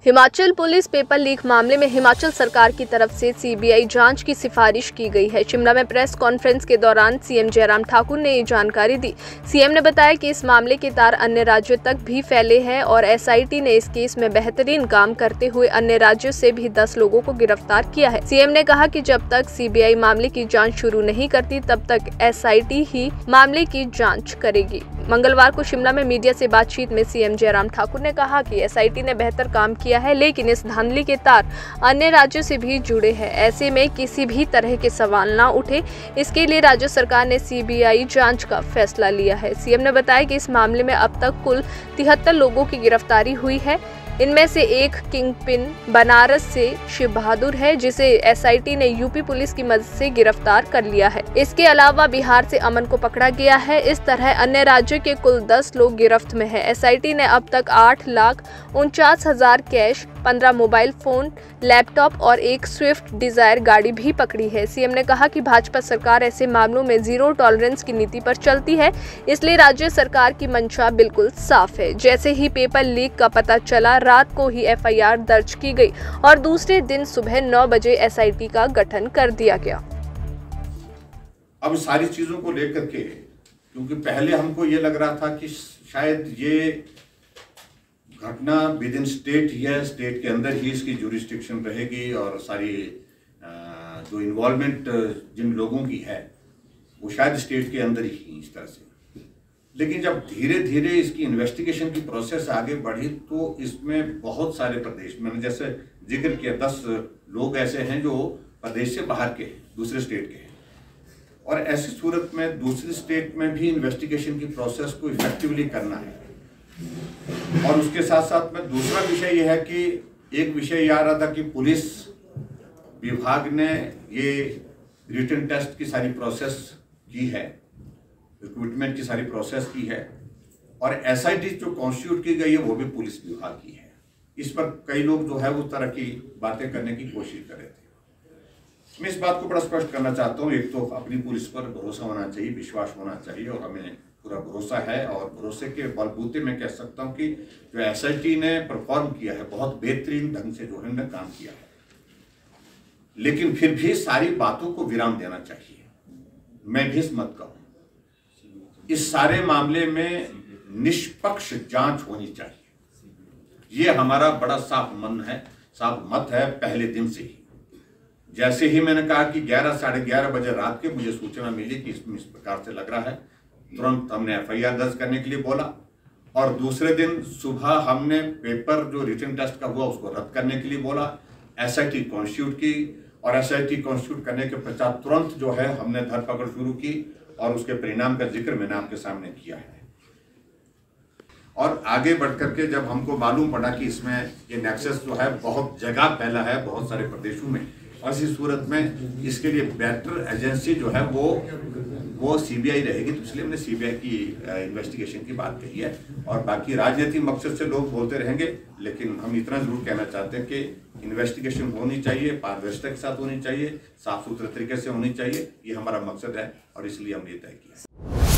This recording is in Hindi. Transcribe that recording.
हिमाचल पुलिस पेपर लीक मामले में हिमाचल सरकार की तरफ से सीबीआई जांच की सिफारिश की गई है। शिमला में प्रेस कॉन्फ्रेंस के दौरान सीएम जयराम ठाकुर ने ये जानकारी दी। सीएम ने बताया कि इस मामले के तार अन्य राज्यों तक भी फैले हैं और एसआईटी ने इस केस में बेहतरीन काम करते हुए अन्य राज्यों से भी 10 लोगों को गिरफ्तार किया है। सीएम ने कहा कि जब तक सीबीआई मामले की जाँच शुरू नहीं करती तब तक एसआईटी ही मामले की जाँच करेगी। मंगलवार को शिमला में मीडिया से बातचीत में सीएम जयराम ठाकुर ने कहा कि एसआईटी ने बेहतर काम किया है, लेकिन इस धांधली के तार अन्य राज्यों से भी जुड़े हैं। ऐसे में किसी भी तरह के सवाल ना उठे, इसके लिए राज्य सरकार ने सीबीआई जांच का फैसला लिया है। सीएम ने बताया कि इस मामले में अब तक कुल 73 लोगों की गिरफ्तारी हुई है। इनमें से एक किंगपिन बनारस से शिव बहादुर है, जिसे एसआईटी ने यूपी पुलिस की मदद से गिरफ्तार कर लिया है। इसके अलावा बिहार से अमन को पकड़ा गया है। इस तरह अन्य राज्यों के कुल 10 लोग गिरफ्त में है। एसआईटी ने अब तक 8,49,000 कैश, 15 मोबाइल फोन, लैपटॉप और एक स्विफ्ट डिजायर गाड़ी भी पकड़ी है। सीएम ने कहा कि भाजपा सरकार ऐसे मामलों में जीरो टॉलरेंस की नीति पर चलती है, इसलिए राज्य सरकार की मंशा बिल्कुल साफ है। जैसे ही पेपर लीक का पता चला, रात को ही एफआईआर दर्ज की गई और दूसरे दिन सुबह 9 बजे एसआईटी का गठन कर दिया गया। अब सारी चीजों को लेकर के, क्योंकि पहले हमको ये लग रहा था कि शायद ये घटना विद इन स्टेट ही है, स्टेट के अंदर ही इसकी ज्यूरिस्डिक्शन रहेगी और सारी जो इन्वॉल्वमेंट जिन लोगों की है वो शायद स्टेट के अंदर ही इस तरह से। लेकिन जब धीरे धीरे इसकी इन्वेस्टिगेशन की प्रोसेस आगे बढ़ी तो इसमें बहुत सारे प्रदेश, मैंने जैसे जिक्र किया 10 लोग ऐसे हैं जो प्रदेश से बाहर के हैं, दूसरे स्टेट के हैं, और ऐसी सूरत में दूसरे स्टेट में भी इन्वेस्टिगेशन की प्रोसेस को इफेक्टिवली करना है। और उसके साथ साथ में दूसरा विषय यह है कि एक विषय ये आ रहा था कि पुलिस विभाग ने ये रिटन टेस्ट की सारी प्रोसेस की है, रिक्रूटमेंट की सारी प्रोसेस की है, और एसआईटी जो कॉन्स्टिट्यूट की गई है वो भी पुलिस विभाग की है। इस पर कई लोग जो है उस तरह की बातें करने की कोशिश कर रहे थे। मैं इस बात को बड़ा स्पष्ट करना चाहता हूँ, एक तो अपनी पुलिस पर भरोसा होना चाहिए, विश्वास होना चाहिए, और हमें पूरा भरोसा है। और भरोसे के बलबूते में कह सकता हूँ कि जो एसआईटी ने परफॉर्म किया है, बहुत बेहतरीन ढंग से जो है काम किया है। लेकिन फिर भी सारी बातों को विराम देना चाहिए। मैं भी मत कहूँ, इस सारे मामले में निष्पक्ष जांच होनी चाहिए। ये हमारा बड़ा साफ मन है, साफ मत है पहले दिन से ही। जैसे ही मैंने कहा कि 11 साढ़े 11 बजे रात के मुझे सूचना मिली कि इसमें इस प्रकार से लग रहा है, तुरंत हमने एफआईआर दर्ज करने के लिए बोला, और दूसरे दिन सुबह हमने पेपर जो रिटन टेस्ट का हुआ उसको रद्द करने के लिए बोला। एसआईटी कॉन्स्टिट्यूट की, और एसआईटी कॉन्स्टिट्यूट करने के पश्चात तुरंत जो है हमने धरपकड़ शुरू की और उसके परिणाम का जिक्र मैंने आपके सामने किया है। और आगे बढ़ करके जब हमको मालूम पड़ा कि इसमें ये नेक्सस जो है बहुत जगह फैला है, बहुत सारे प्रदेशों में, और इसी सूरत में इसके लिए बेटर एजेंसी जो है वो सीबीआई रहेगी, तो इसलिए हमने सीबीआई की इन्वेस्टिगेशन की बात कही है। और बाकी राजनीतिक मकसद से लोग बोलते रहेंगे, लेकिन हम इतना जरूर कहना चाहते हैं कि इन्वेस्टिगेशन होनी चाहिए, पारदर्शिता के साथ होनी चाहिए, साफ सुथरे तरीके से होनी चाहिए। ये हमारा मकसद है और इसलिए हमने तय किया।